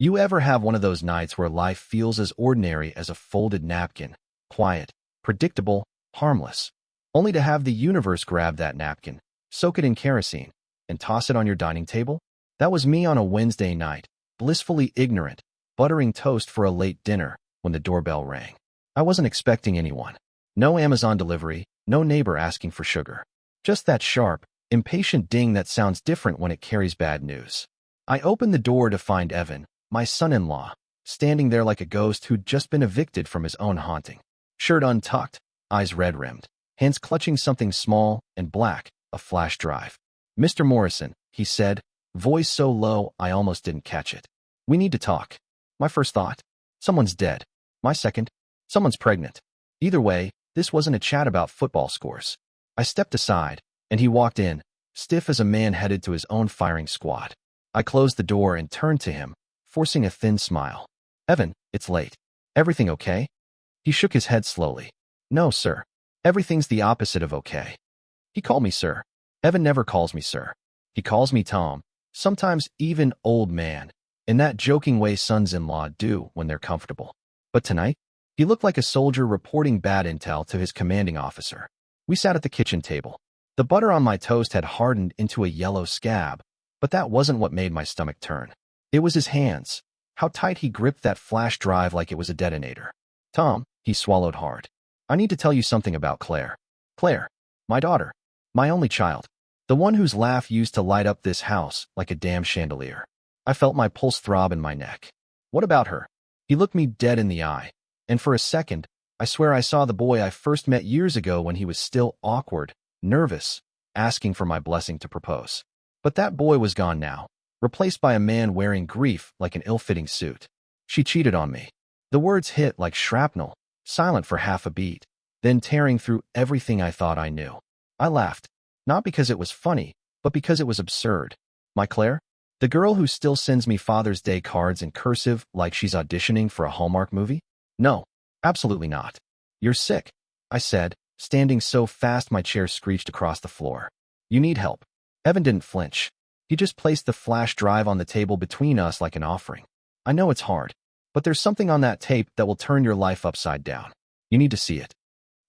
You ever have one of those nights where life feels as ordinary as a folded napkin, quiet, predictable, harmless, only to have the universe grab that napkin, soak it in kerosene, and toss it on your dining table? That was me on a Wednesday night, blissfully ignorant, buttering toast for a late dinner when the doorbell rang. I wasn't expecting anyone. No Amazon delivery, no neighbor asking for sugar. Just that sharp, impatient ding that sounds different when it carries bad news. I opened the door to find Evan, my son-in-law, standing there like a ghost who'd just been evicted from his own haunting. Shirt untucked, eyes red-rimmed, hands clutching something small and black, a flash drive. "Mr. Morrison," he said, voice so low I almost didn't catch it. "We need to talk." My first thought, someone's dead. My second, someone's pregnant. Either way, this wasn't a chat about football scores. I stepped aside, and he walked in, stiff as a man headed to his own firing squad. I closed the door and turned to him, forcing a thin smile. "Evan, it's late. Everything okay?" He shook his head slowly. "No, sir. Everything's the opposite of okay." He called me sir. Evan never calls me sir. He calls me Tom, sometimes even old man, in that joking way sons-in-law do when they're comfortable. But tonight, he looked like a soldier reporting bad intel to his commanding officer. We sat at the kitchen table. The butter on my toast had hardened into a yellow scab, but that wasn't what made my stomach turn. It was his hands, how tight he gripped that flash drive like it was a detonator. "Tom," he swallowed hard, "I need to tell you something about Claire. Claire, my daughter, my only child, the one whose laugh used to light up this house like a damn chandelier." I felt my pulse throb in my neck. "What about her?" He looked me dead in the eye, and for a second, I swear I saw the boy I first met years ago when he was still awkward, nervous, asking for my blessing to propose. But that boy was gone now, replaced by a man wearing grief like an ill-fitting suit. "She cheated on me." The words hit like shrapnel, silent for half a beat, then tearing through everything I thought I knew. I laughed, not because it was funny, but because it was absurd. "My Claire? The girl who still sends me Father's Day cards in cursive like she's auditioning for a Hallmark movie? No, absolutely not." "You're sick," I said, standing so fast my chair screeched across the floor. "You need help." Evan didn't flinch. He just placed the flash drive on the table between us like an offering. "I know it's hard, but there's something on that tape that will turn your life upside down. You need to see it."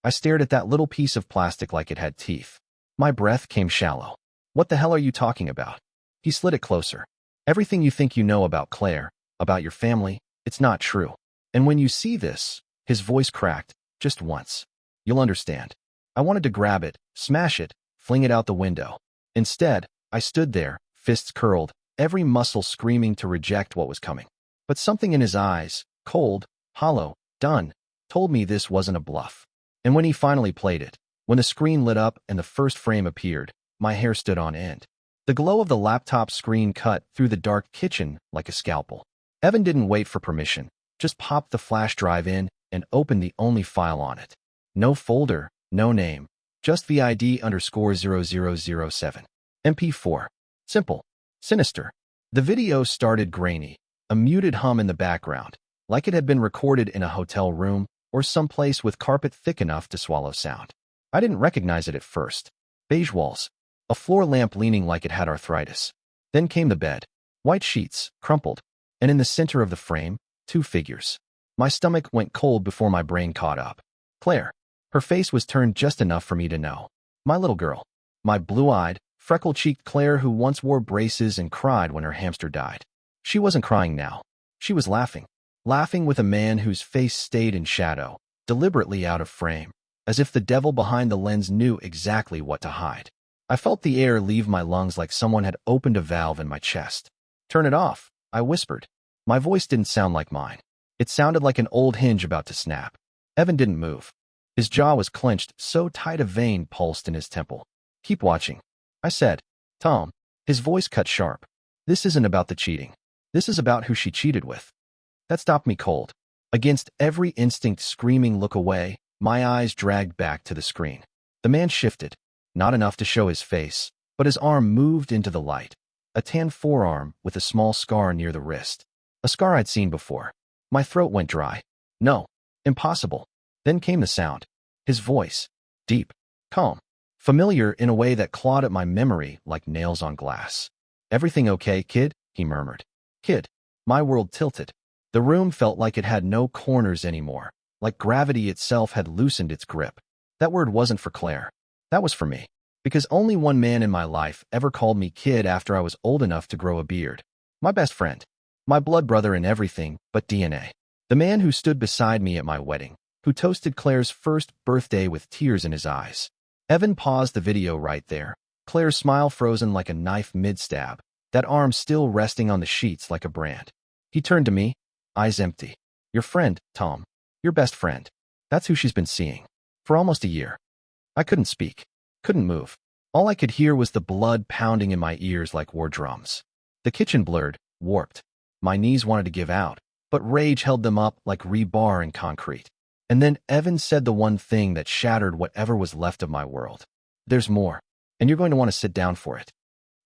I stared at that little piece of plastic like it had teeth. My breath came shallow. "What the hell are you talking about?" He slid it closer. "Everything you think you know about Claire, about your family, it's not true. And when you see this," his voice cracked, "just once, you'll understand." I wanted to grab it, smash it, fling it out the window. Instead, I stood there, fists curled, every muscle screaming to reject what was coming. But something in his eyes, cold, hollow, done, told me this wasn't a bluff. And when he finally played it, when the screen lit up and the first frame appeared, my hair stood on end. The glow of the laptop screen cut through the dark kitchen like a scalpel. Evan didn't wait for permission, just popped the flash drive in and opened the only file on it. No folder, no name, just VID_0007. MP4. Simple. Sinister. The video started grainy, a muted hum in the background, like it had been recorded in a hotel room or someplace with carpet thick enough to swallow sound. I didn't recognize it at first. Beige walls, a floor lamp leaning like it had arthritis. Then came the bed, white sheets, crumpled, and in the center of the frame, two figures. My stomach went cold before my brain caught up. Claire. Her face was turned just enough for me to know. My little girl. My blue-eyed, freckle-cheeked Claire who once wore braces and cried when her hamster died. She wasn't crying now. She was laughing. Laughing with a man whose face stayed in shadow, deliberately out of frame, as if the devil behind the lens knew exactly what to hide. I felt the air leave my lungs like someone had opened a valve in my chest. "Turn it off," I whispered. My voice didn't sound like mine. It sounded like an old hinge about to snap. Evan didn't move. His jaw was clenched so tight a vein pulsed in his temple. "Keep watching," I said. "Tom." His voice cut sharp. "This isn't about the cheating. This is about who she cheated with." That stopped me cold. Against every instinct screaming look away, my eyes dragged back to the screen. The man shifted, not enough to show his face, but his arm moved into the light. A tan forearm with a small scar near the wrist. A scar I'd seen before. My throat went dry. "No. Impossible." Then came the sound. His voice. Deep. Calm. Familiar in a way that clawed at my memory like nails on glass. "Everything okay, kid?" he murmured. "Kid." My world tilted. The room felt like it had no corners anymore, like gravity itself had loosened its grip. That word wasn't for Claire. That was for me. Because only one man in my life ever called me kid after I was old enough to grow a beard. My best friend. My blood brother in everything but DNA. The man who stood beside me at my wedding, who toasted Claire's first birthday with tears in his eyes. Evan paused the video right there, Claire's smile frozen like a knife mid-stab, that arm still resting on the sheets like a brand. He turned to me, eyes empty. Your friend, Tom. Your best friend. That's who she's been seeing. For almost a year. I couldn't speak. Couldn't move. All I could hear was the blood pounding in my ears like war drums. The kitchen blurred, warped. My knees wanted to give out, but rage held them up like rebar in concrete. And then Evan said the one thing that shattered whatever was left of my world. There's more, and you're going to want to sit down for it.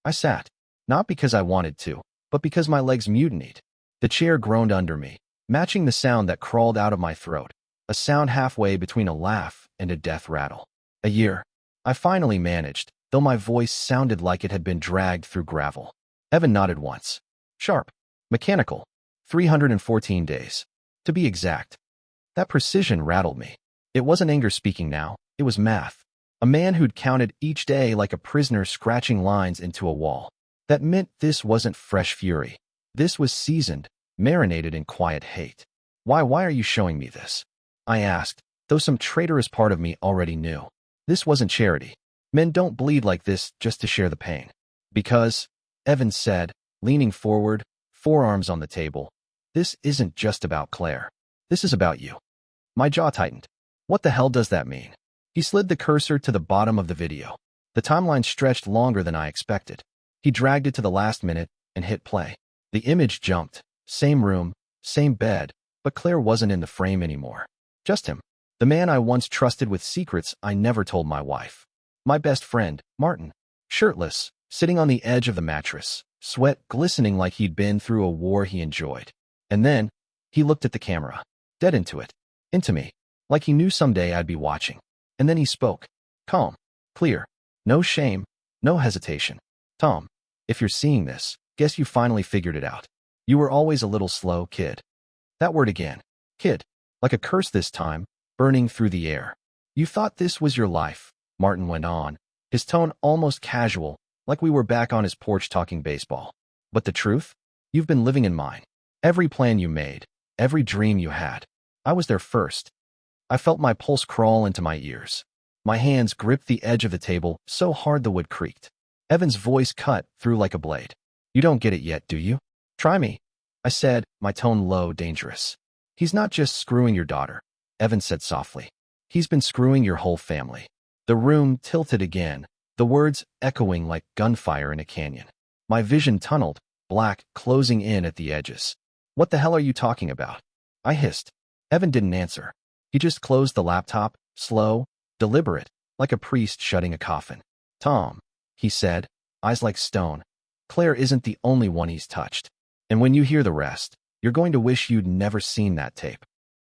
I sat, not because I wanted to, but because my legs mutinied. The chair groaned under me, matching the sound that crawled out of my throat, a sound halfway between a laugh and a death rattle. A year. I finally managed, though my voice sounded like it had been dragged through gravel. Evan nodded once. Sharp. Mechanical. 314 days. To be exact. That precision rattled me. It wasn't anger speaking now, it was math. A man who'd counted each day like a prisoner scratching lines into a wall. That meant this wasn't fresh fury. This was seasoned, marinated in quiet hate. Why are you showing me this? I asked, though some traitorous part of me already knew. This wasn't charity. Men don't bleed like this just to share the pain. Because, Evan said, leaning forward, forearms on the table, this isn't just about Claire. This is about you. My jaw tightened. What the hell does that mean? He slid the cursor to the bottom of the video. The timeline stretched longer than I expected. He dragged it to the last minute and hit play. The image jumped. Same room, same bed, but Claire wasn't in the frame anymore. Just him. The man I once trusted with secrets I never told my wife. My best friend, Martin. Shirtless, sitting on the edge of the mattress, sweat glistening like he'd been through a war he enjoyed. And then, he looked at the camera. Dead into it. Into me. Like he knew someday I'd be watching. And then he spoke. Calm. Clear. No shame. No hesitation. Tom, if you're seeing this, guess you finally figured it out. You were always a little slow, kid. That word again. Kid. Like a curse this time, burning through the air. You thought this was your life, Martin went on, his tone almost casual, like we were back on his porch talking baseball. But the truth? You've been living in mine. Every plan you made, every dream you had. I was there first. I felt my pulse crawl into my ears. My hands gripped the edge of the table so hard the wood creaked. Evan's voice cut through like a blade. You don't get it yet, do you? Try me, I said, my tone low, dangerous. He's not just screwing your daughter, Evan said softly. He's been screwing your whole family. The room tilted again, the words echoing like gunfire in a canyon. My vision tunneled, black, closing in at the edges. What the hell are you talking about? I hissed. Evan didn't answer. He just closed the laptop, slow, deliberate, like a priest shutting a coffin. Tom, he said, eyes like stone. Claire isn't the only one he's touched. And when you hear the rest, you're going to wish you'd never seen that tape.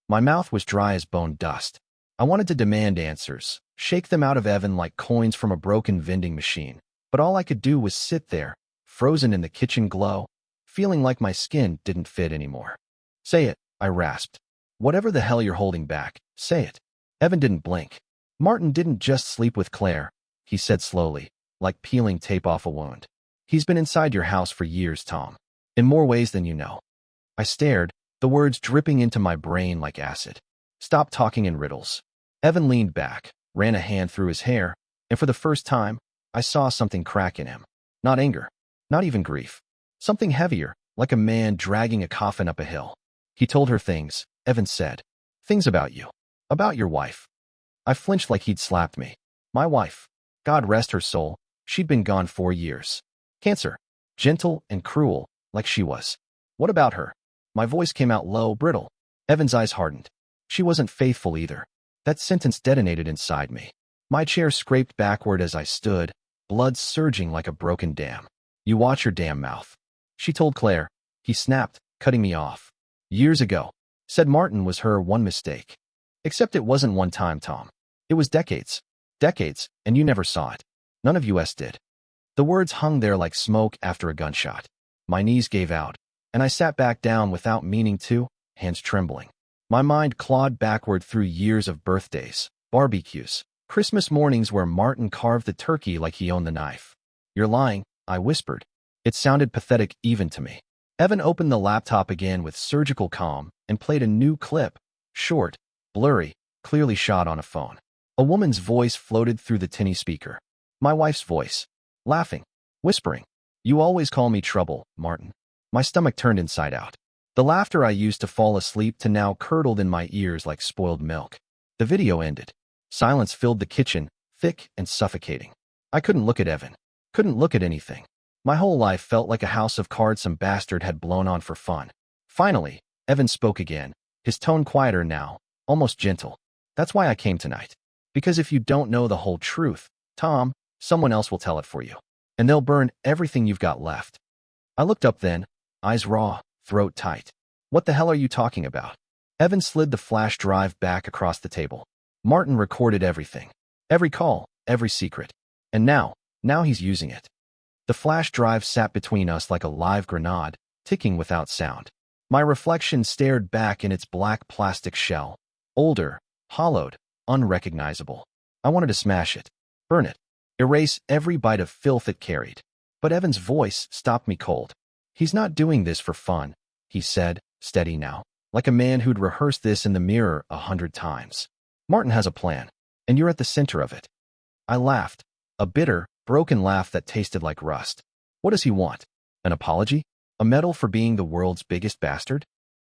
My mouth was dry as bone dust. I wanted to demand answers, shake them out of Evan like coins from a broken vending machine. But all I could do was sit there, frozen in the kitchen glow, feeling like my skin didn't fit anymore. Say it, I rasped. Whatever the hell you're holding back, say it. Evan didn't blink. Martin didn't just sleep with Claire, he said slowly, like peeling tape off a wound. He's been inside your house for years, Tom. In more ways than you know. I stared, the words dripping into my brain like acid. Stop talking in riddles. Evan leaned back, ran a hand through his hair, and for the first time, I saw something crack in him. Not anger, not even grief. Something heavier, like a man dragging a coffin up a hill. He told her things, Evan said. Things about you. About your wife. I flinched like he'd slapped me. My wife. God rest her soul, she'd been gone 4 years. Cancer. Gentle and cruel, like she was. What about her? My voice came out low, brittle. Evan's eyes hardened. She wasn't faithful either. That sentence detonated inside me. My chair scraped backward as I stood, blood surging like a broken dam. You watch your damn mouth. She told Claire. He snapped, cutting me off. Years ago. Said Martin was her one mistake. Except it wasn't one time, Tom. It was decades. Decades, and you never saw it. None of us did. The words hung there like smoke after a gunshot. My knees gave out. and I sat back down without meaning to, hands trembling. My mind clawed backward through years of birthdays, barbecues, Christmas mornings where Martin carved the turkey like he owned the knife. "You're lying," I whispered. It sounded pathetic even to me. Evan opened the laptop again with surgical calm and played a new clip, short, blurry, clearly shot on a phone. A woman's voice floated through the tinny speaker. My wife's voice, laughing, whispering, "You always call me trouble, Martin." My stomach turned inside out. The laughter I used to fall asleep to now curdled in my ears like spoiled milk. The video ended. Silence filled the kitchen, thick and suffocating. I couldn't look at Evan. Couldn't look at anything. My whole life felt like a house of cards some bastard had blown on for fun. Finally, Evan spoke again, his tone quieter now, almost gentle. "That's why I came tonight. Because if you don't know the whole truth, Tom, someone else will tell it for you. And they'll burn everything you've got left." I looked up then, eyes raw, throat tight. "What the hell are you talking about?" Evan slid the flash drive back across the table. "Martin recorded everything. Every call, every secret. And now he's using it." The flash drive sat between us like a live grenade, ticking without sound. My reflection stared back in its black plastic shell. Older, hollowed, unrecognizable. I wanted to smash it, burn it, erase every bite of filth it carried. But Evan's voice stopped me cold. "He's not doing this for fun," he said, steady now, like a man who'd rehearsed this in the mirror 100 times. "Martin has a plan, and you're at the center of it." I laughed, a bitter, broken laugh that tasted like rust. "What does he want? An apology? A medal for being the world's biggest bastard?"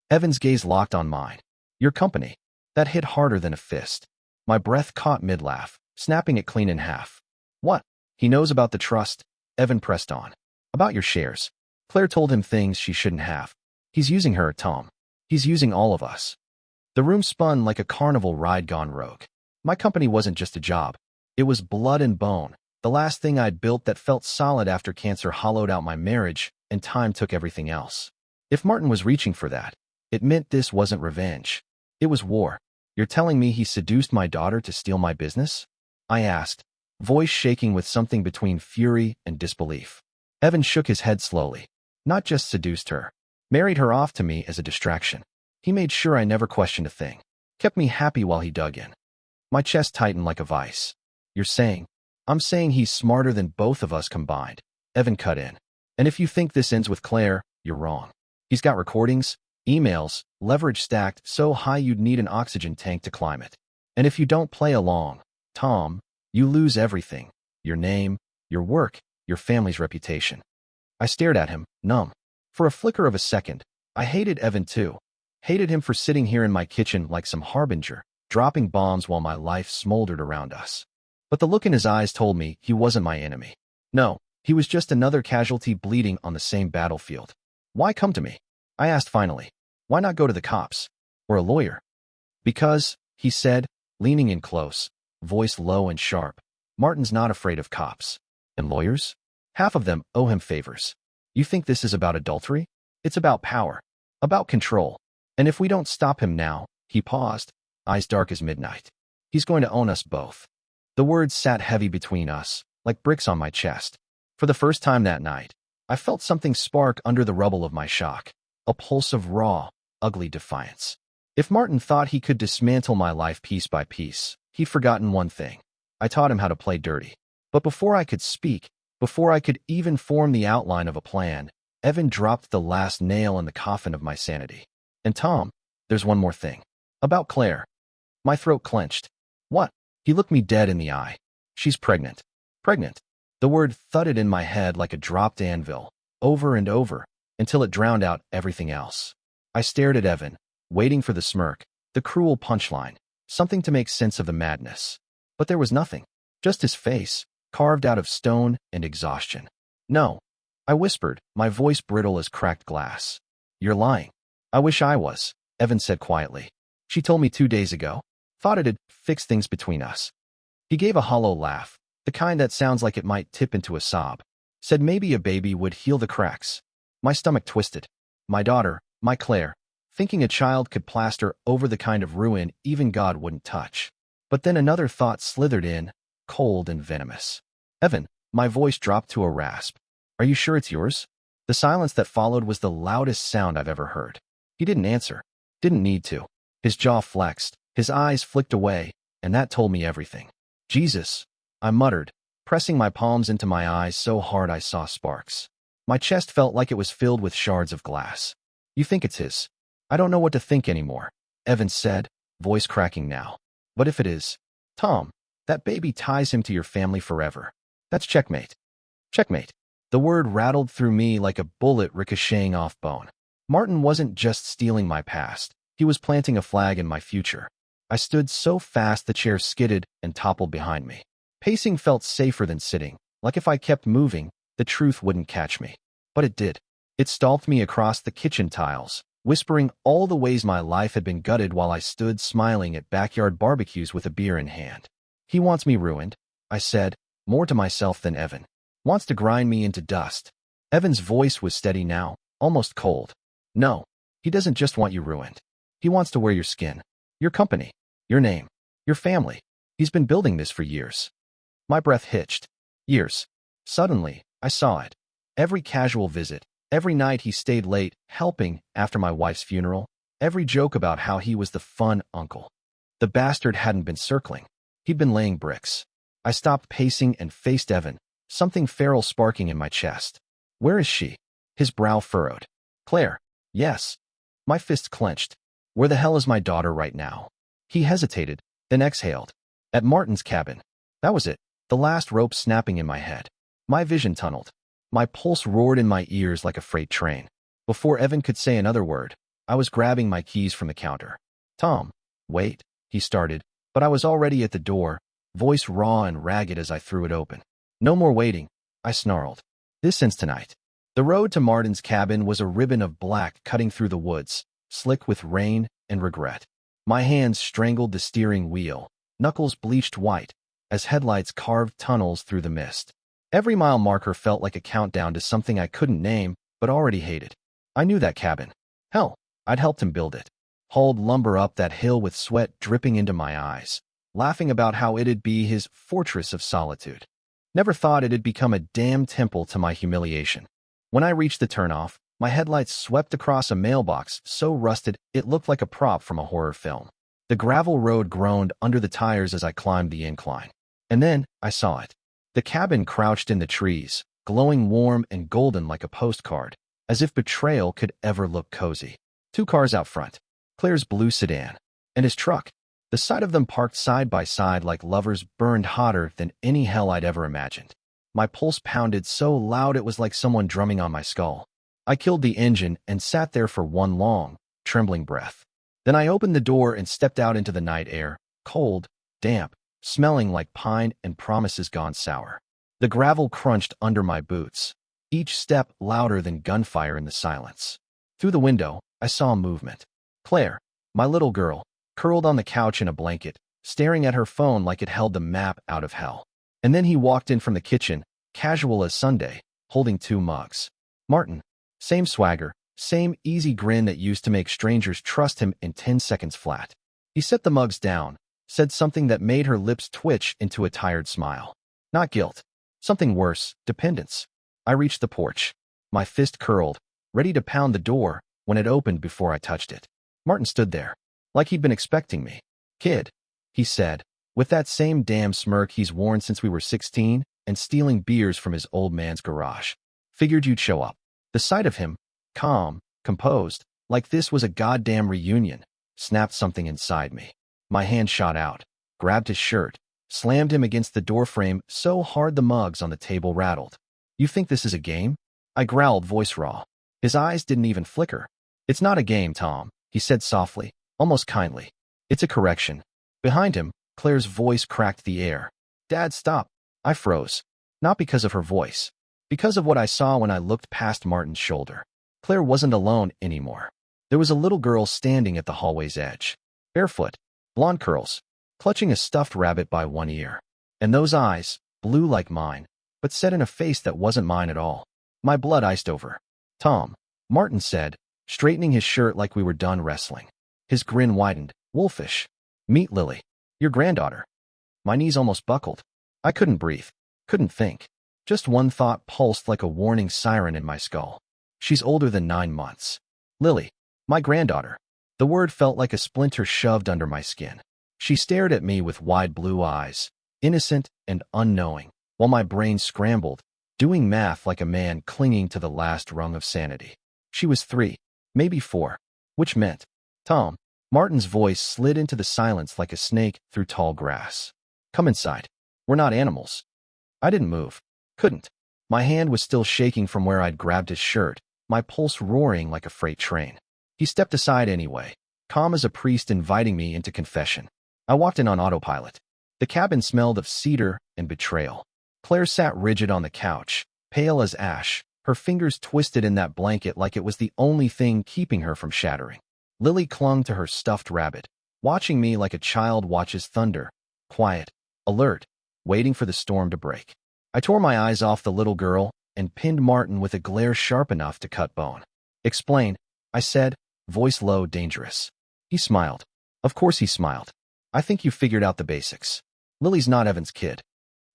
Evan's gaze locked on mine. "Your company." That hit harder than a fist. My breath caught mid-laugh, snapping it clean in half. "What? He knows about the trust," Evan pressed on. "About your shares. Claire told him things she shouldn't have. He's using her, Tom. He's using all of us." The room spun like a carnival ride gone rogue. My company wasn't just a job. It was blood and bone, the last thing I'd built that felt solid after cancer hollowed out my marriage and time took everything else. If Martin was reaching for that, it meant this wasn't revenge. It was war. "You're telling me he seduced my daughter to steal my business?" I asked, voice shaking with something between fury and disbelief. Evan shook his head slowly. "Not just seduced her. Married her off to me as a distraction. He made sure I never questioned a thing. Kept me happy while he dug in." My chest tightened like a vice. "You're saying?" "I'm saying he's smarter than both of us combined," Evan cut in. "And if you think this ends with Claire, you're wrong. He's got recordings, emails, leverage stacked so high you'd need an oxygen tank to climb it. And if you don't play along, Tom, you lose everything. Your name, your work, your family's reputation." I stared at him, numb. For a flicker of a second, I hated Evan too. Hated him for sitting here in my kitchen like some harbinger, dropping bombs while my life smoldered around us. But the look in his eyes told me he wasn't my enemy. No, he was just another casualty bleeding on the same battlefield. "Why come to me?" I asked finally. "Why not go to the cops? Or a lawyer?" "Because," he said, leaning in close, voice low and sharp, "Martin's not afraid of cops. And lawyers? Half of them owe him favors. You think this is about adultery? It's about power. About control. And if we don't stop him now," he paused, eyes dark as midnight, "he's going to own us both." The words sat heavy between us, like bricks on my chest. For the first time that night, I felt something spark under the rubble of my shock. A pulse of raw, ugly defiance. If Martin thought he could dismantle my life piece by piece, he'd forgotten one thing. I taught him how to play dirty. But before I could speak, before I could even form the outline of a plan, Evan dropped the last nail in the coffin of my sanity. "And Tom, there's one more thing. About Claire." My throat clenched. "What?" He looked me dead in the eye. "She's pregnant." Pregnant. The word thudded in my head like a dropped anvil, over and over, until it drowned out everything else. I stared at Evan, waiting for the smirk, the cruel punchline, something to make sense of the madness. But there was nothing. Just his face, carved out of stone and exhaustion. "No," I whispered, my voice brittle as cracked glass. "You're lying." "I wish I was," Evan said quietly. "She told me 2 days ago. Thought it'd fix things between us." He gave a hollow laugh, the kind that sounds like it might tip into a sob. Said maybe a baby would heal the cracks. My stomach twisted. My daughter, my Claire, thinking a child could plaster over the kind of ruin even God wouldn't touch. But then another thought slithered in, cold and venomous. "Evan," my voice dropped to a rasp. "Are you sure it's yours?" The silence that followed was the loudest sound I've ever heard. He didn't answer. Didn't need to. His jaw flexed, his eyes flicked away, and that told me everything. Jesus, I muttered, pressing my palms into my eyes so hard I saw sparks. My chest felt like it was filled with shards of glass. You think it's his? I don't know what to think anymore, Evans said, voice cracking now. But if it is, Tom, that baby ties him to your family forever. That's checkmate. Checkmate. The word rattled through me like a bullet ricocheting off bone. Martin wasn't just stealing my past. He was planting a flag in my future. I stood so fast the chair skidded and toppled behind me. Pacing felt safer than sitting, like if I kept moving, the truth wouldn't catch me. But it did. It stalked me across the kitchen tiles, whispering all the ways my life had been gutted while I stood smiling at backyard barbecues with a beer in hand. He wants me ruined, I said, more to myself than Evan. Wants to grind me into dust. Evan's voice was steady now, almost cold. No, he doesn't just want you ruined. He wants to wear your skin, your company, your name, your family. He's been building this for years. My breath hitched. Years. Suddenly, I saw it. Every casual visit, every night he stayed late, helping after my wife's funeral, every joke about how he was the fun uncle. The bastard hadn't been circling. He'd been laying bricks. I stopped pacing and faced Evan, something feral sparking in my chest. Where is she? His brow furrowed. Claire. Yes. My fist clenched. Where the hell is my daughter right now? He hesitated, then exhaled. At Martin's cabin. That was it. The last rope snapping in my head. My vision tunneled. My pulse roared in my ears like a freight train. Before Evan could say another word, I was grabbing my keys from the counter. Tom, wait, he started, but I was already at the door, voice raw and ragged as I threw it open. No more waiting, I snarled. This ends tonight. The road to Martin's cabin was a ribbon of black cutting through the woods, slick with rain and regret. My hands strangled the steering wheel, knuckles bleached white, as headlights carved tunnels through the mist. Every mile marker felt like a countdown to something I couldn't name, but already hated. I knew that cabin. Hell, I'd helped him build it. Hauled lumber up that hill with sweat dripping into my eyes, laughing about how it'd be his fortress of solitude. Never thought it'd become a damn temple to my humiliation. When I reached the turnoff, my headlights swept across a mailbox so rusted it looked like a prop from a horror film. The gravel road groaned under the tires as I climbed the incline. And then I saw it. The cabin crouched in the trees, glowing warm and golden like a postcard, as if betrayal could ever look cozy. 2 cars out front, Claire's blue sedan, and his truck. The sight of them parked side by side like lovers burned hotter than any hell I'd ever imagined. My pulse pounded so loud it was like someone drumming on my skull. I killed the engine and sat there for one long, trembling breath. Then I opened the door and stepped out into the night air, cold, damp, smelling like pine and promises gone sour. The gravel crunched under my boots, each step louder than gunfire in the silence. Through the window, I saw movement. Claire, my little girl, curled on the couch in a blanket, staring at her phone like it held the map out of hell. And then he walked in from the kitchen, casual as Sunday, holding 2 mugs. Martin. Same swagger, same easy grin that used to make strangers trust him in 10 seconds flat. He set the mugs down, said something that made her lips twitch into a tired smile. Not guilt. Something worse, dependence. I reached the porch. My fist curled, ready to pound the door, when it opened before I touched it. Martin stood there, like he'd been expecting me. Kid, he said, with that same damn smirk he's worn since we were 16 and stealing beers from his old man's garage. Figured you'd show up. The sight of him, calm, composed, like this was a goddamn reunion, snapped something inside me. My hand shot out, grabbed his shirt, slammed him against the doorframe so hard the mugs on the table rattled. You think this is a game? I growled, voice raw. His eyes didn't even flicker. It's not a game, Tom, he said softly, almost kindly. It's a correction. Behind him, Claire's voice cracked the air. Dad, stop. I froze. Not because of her voice. Because of what I saw when I looked past Martin's shoulder. Claire wasn't alone anymore. There was a little girl standing at the hallway's edge. Barefoot, blonde curls, clutching a stuffed rabbit by one ear. And those eyes, blue like mine, but set in a face that wasn't mine at all. My blood iced over. Tom, Martin said, straightening his shirt like we were done wrestling. His grin widened, wolfish. Meet Lily, your granddaughter. My knees almost buckled. I couldn't breathe, couldn't think. Just one thought pulsed like a warning siren in my skull. She's older than 9 months. Lily, my granddaughter. The word felt like a splinter shoved under my skin. She stared at me with wide blue eyes, innocent and unknowing, while my brain scrambled, doing math like a man clinging to the last rung of sanity. She was 3, maybe 4, which meant, Tom. Martin's voice slid into the silence like a snake through tall grass. Come inside. We're not animals. I didn't move. Couldn't. My hand was still shaking from where I'd grabbed his shirt, my pulse roaring like a freight train. He stepped aside anyway, calm as a priest inviting me into confession. I walked in on autopilot. The cabin smelled of cedar and betrayal. Claire sat rigid on the couch, pale as ash, her fingers twisted in that blanket like it was the only thing keeping her from shattering. Lily clung to her stuffed rabbit, watching me like a child watches thunder, quiet, alert, waiting for the storm to break. I tore my eyes off the little girl and pinned Martin with a glare sharp enough to cut bone. Explain, I said, voice low, dangerous. He smiled. Of course he smiled. I think you figured out the basics. Lily's not Evan's kid.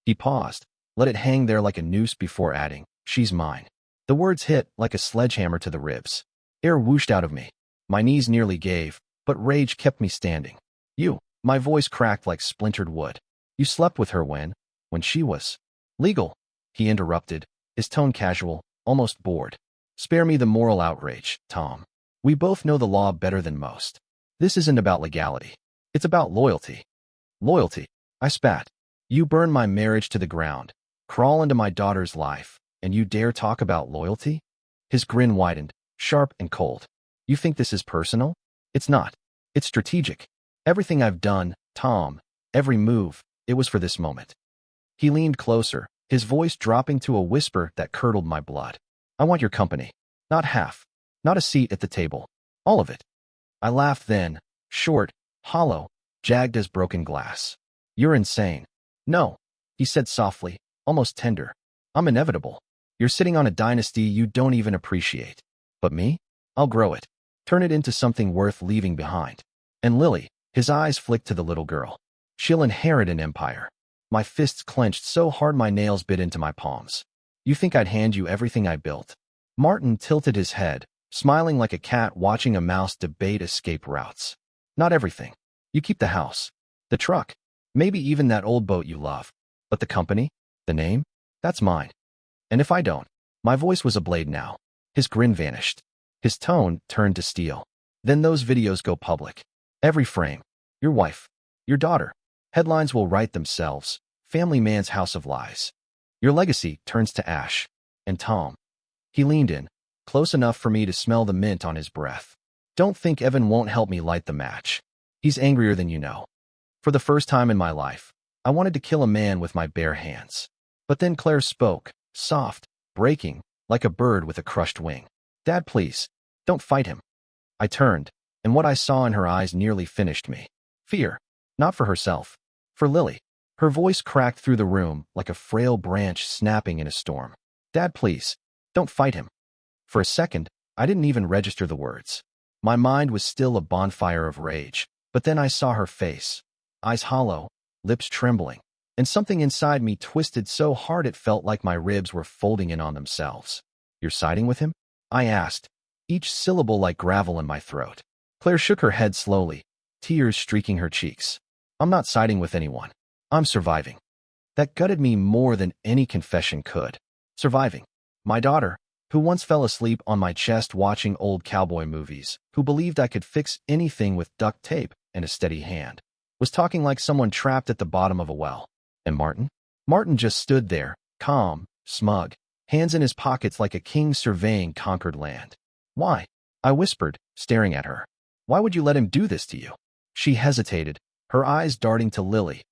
He paused, let it hang there like a noose before adding, she's mine. The words hit like a sledgehammer to the ribs. Air whooshed out of me. My knees nearly gave, but rage kept me standing. My voice cracked like splintered wood. You slept with her when she was legal, he interrupted, his tone casual, almost bored. Spare me the moral outrage, Tom. We both know the law better than most. This isn't about legality. It's about loyalty. Loyalty, I spat. You burn my marriage to the ground, crawl into my daughter's life, and you dare talk about loyalty? His grin widened, sharp and cold. You think this is personal? It's not. It's strategic. Everything I've done, Tom, every move, it was for this moment. He leaned closer, his voice dropping to a whisper that curdled my blood. I want your company. Not half. Not a seat at the table. All of it. I laughed then, short, hollow, jagged as broken glass. You're insane. No, he said softly, almost tender. I'm inevitable. You're sitting on a dynasty you don't even appreciate. But me? I'll grow it. Turn it into something worth leaving behind. And Lily, his eyes flicked to the little girl. She'll inherit an empire. My fists clenched so hard my nails bit into my palms. You think I'd hand you everything I built? Martin tilted his head, smiling like a cat watching a mouse debate escape routes. Not everything. You keep the house, the truck, maybe even that old boat you love. But the company, the name, that's mine. And if I don't, my voice was a blade now. His grin vanished. His tone turned to steel. Then those videos go public. Every frame. Your wife. Your daughter. Headlines will write themselves. Family man's house of lies. Your legacy turns to ash. And Tom. He leaned in, close enough for me to smell the mint on his breath. Don't think Evan won't help me light the match. He's angrier than you know. For the first time in my life, I wanted to kill a man with my bare hands. But then Claire spoke, soft, breaking, like a bird with a crushed wing. Dad, please, don't fight him. I turned, and what I saw in her eyes nearly finished me. Fear, not for herself, for Lily. Her voice cracked through the room like a frail branch snapping in a storm. Dad, please, don't fight him. For a second, I didn't even register the words. My mind was still a bonfire of rage, but then I saw her face, eyes hollow, lips trembling, and something inside me twisted so hard it felt like my ribs were folding in on themselves. You're siding with him? I asked, each syllable like gravel in my throat. Claire shook her head slowly, tears streaking her cheeks. I'm not siding with anyone. I'm surviving. That gutted me more than any confession could. Surviving. My daughter, who once fell asleep on my chest watching old cowboy movies, who believed I could fix anything with duct tape and a steady hand, was talking like someone trapped at the bottom of a well. And Martin? Martin just stood there, calm, smug, hands in his pockets like a king surveying conquered land. Why? I whispered, staring at her. Why would you let him do this to you? She hesitated, her eyes darting to Lily.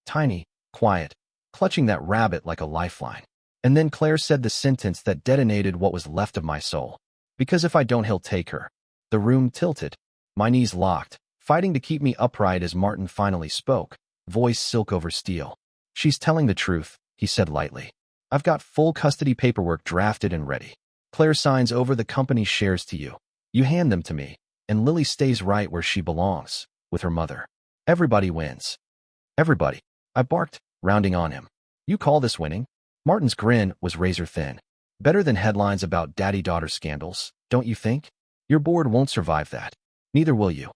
Tiny, quiet, clutching that rabbit like a lifeline. And then Claire said the sentence that detonated what was left of my soul. Because if I don't, he'll take her. The room tilted. My knees locked, fighting to keep me upright as Martin finally spoke, voice silk over steel. She's telling the truth, he said lightly. I've got full custody paperwork drafted and ready. Claire signs over the company's shares to you. You hand them to me, and Lily stays right where she belongs, with her mother. Everybody wins. Everybody. I barked, rounding on him. You call this winning? Martin's grin was razor thin. Better than headlines about daddy-daughter scandals, don't you think? Your board won't survive that. Neither will you.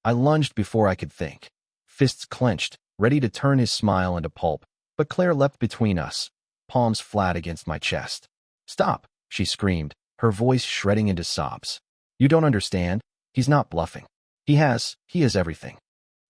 I lunged before I could think. Fists clenched, ready to turn his smile into pulp, but Claire leapt between us, palms flat against my chest. "Stop," she screamed, her voice shredding into sobs. "You don't understand. He's not bluffing. He has everything."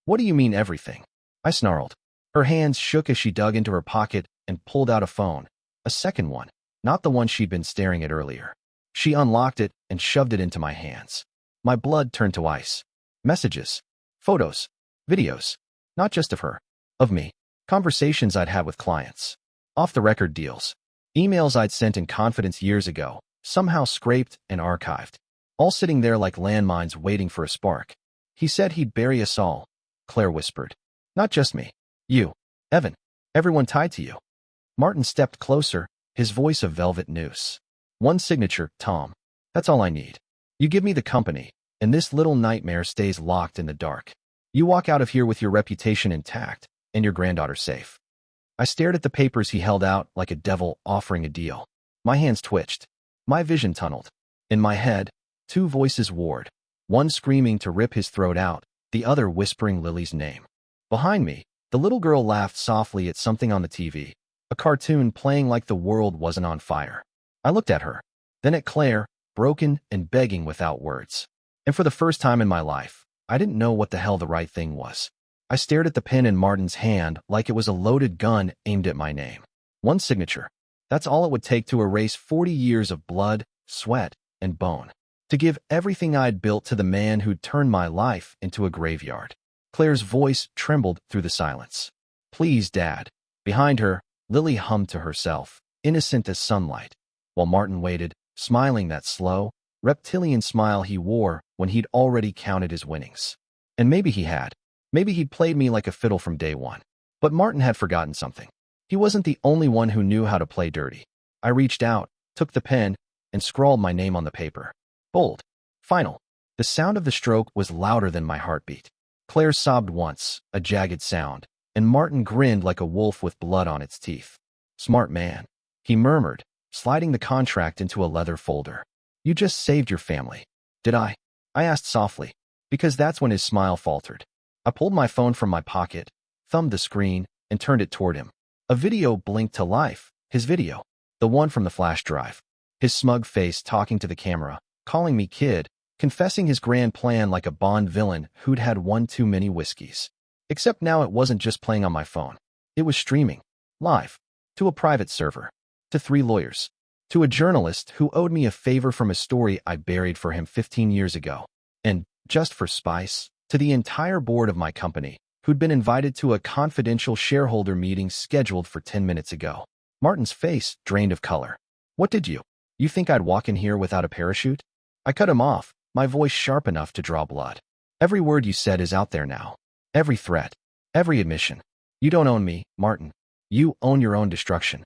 "What do you mean everything?" I snarled. Her hands shook as she dug into her pocket and pulled out a phone, a second one, not the one she'd been staring at earlier. She unlocked it and shoved it into my hands. My blood turned to ice. Messages, photos, videos, not just of her, of me, conversations I'd had with clients, off-the-record deals, emails I'd sent in confidence years ago, somehow scraped and archived, all sitting there like landmines waiting for a spark. "He said he'd bury us all," Claire whispered. "Not just me. You, Evan, everyone tied to you." Martin stepped closer, his voice a velvet noose. "One signature, Tom. That's all I need. You give me the company, and this little nightmare stays locked in the dark. You walk out of here with your reputation intact, and your granddaughter safe." I stared at the papers he held out like a devil offering a deal. My hands twitched. My vision tunneled. In my head, two voices warred, one screaming to rip his throat out, the other whispering Lily's name. Behind me, the little girl laughed softly at something on the TV, a cartoon playing like the world wasn't on fire. I looked at her, then at Claire, broken and begging without words. And for the first time in my life, I didn't know what the hell the right thing was. I stared at the pen in Martin's hand like it was a loaded gun aimed at my name. One signature. That's all it would take to erase 40 years of blood, sweat, and bone. To give everything I'd built to the man who'd turned my life into a graveyard. Claire's voice trembled through the silence. "Please, Dad." Behind her, Lily hummed to herself, innocent as sunlight, while Martin waited, smiling that slow, reptilian smile he wore when he'd already counted his winnings. And maybe he had. Maybe he'd played me like a fiddle from day one. But Martin had forgotten something. He wasn't the only one who knew how to play dirty. I reached out, took the pen, and scrawled my name on the paper. Bold. Final. The sound of the stroke was louder than my heartbeat. Claire sobbed once, a jagged sound, and Martin grinned like a wolf with blood on its teeth. "Smart man," he murmured, sliding the contract into a leather folder. "You just saved your family." "Did I?" I asked softly, because that's when his smile faltered. I pulled my phone from my pocket, thumbed the screen, and turned it toward him. A video blinked to life, his video, the one from the flash drive. His smug face talking to the camera, calling me kid, confessing his grand plan like a Bond villain who'd had one too many whiskeys. Except now it wasn't just playing on my phone. It was streaming, live, to a private server, to 3 lawyers, to a journalist who owed me a favor from a story I buried for him 15 years ago, and, just for spice, to the entire board of my company, who'd been invited to a confidential shareholder meeting scheduled for 10 minutes ago. Martin's face drained of color. "What did you? You think I'd walk in here without a parachute?" I cut him off, my voice sharp enough to draw blood. "Every word you said is out there now. Every threat. Every admission. You don't own me, Martin. You own your own destruction."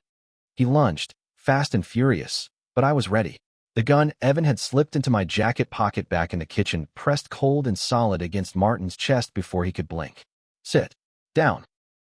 He lunged, fast and furious, but I was ready. The gun Evan had slipped into my jacket pocket back in the kitchen, pressed cold and solid against Martin's chest before he could blink. "Sit. Down."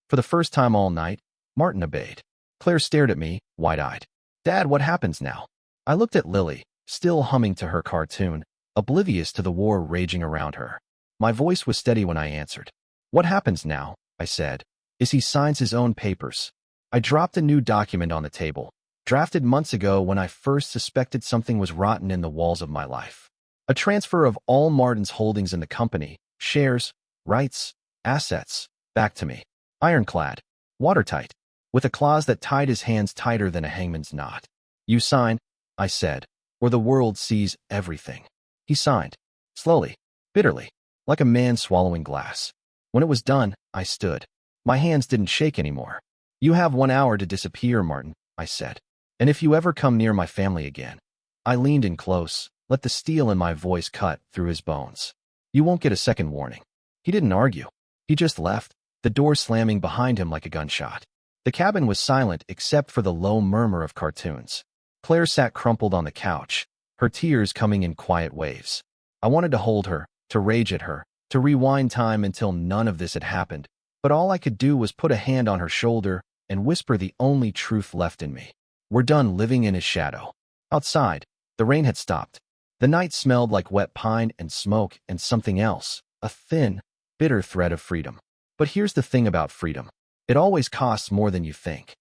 For the first time all night, Martin obeyed. Claire stared at me, wide-eyed. "Dad, what happens now?" I looked at Lily, still humming to her cartoon, oblivious to the war raging around her. My voice was steady when I answered. "What happens now," I said, "is he signs his own papers." I dropped a new document on the table, drafted months ago when I first suspected something was rotten in the walls of my life. A transfer of all Martin's holdings in the company, shares, rights, assets, back to me. Ironclad, watertight, with a clause that tied his hands tighter than a hangman's knot. "You sign," I said, "or the world sees everything." He signed, slowly, bitterly, like a man swallowing glass. When it was done, I stood. My hands didn't shake anymore. "You have 1 hour to disappear, Martin," I said. "And if you ever come near my family again." I leaned in close, let the steel in my voice cut through his bones. "You won't get a second warning." He didn't argue. He just left, the door slamming behind him like a gunshot. The cabin was silent except for the low murmur of cartoons. Claire sat crumpled on the couch, her tears coming in quiet waves. I wanted to hold her, to rage at her, to rewind time until none of this had happened, but all I could do was put a hand on her shoulder and whisper the only truth left in me. We're done living in his shadow. Outside, the rain had stopped. The night smelled like wet pine and smoke and something else, a thin, bitter thread of freedom. But here's the thing about freedom. It always costs more than you think.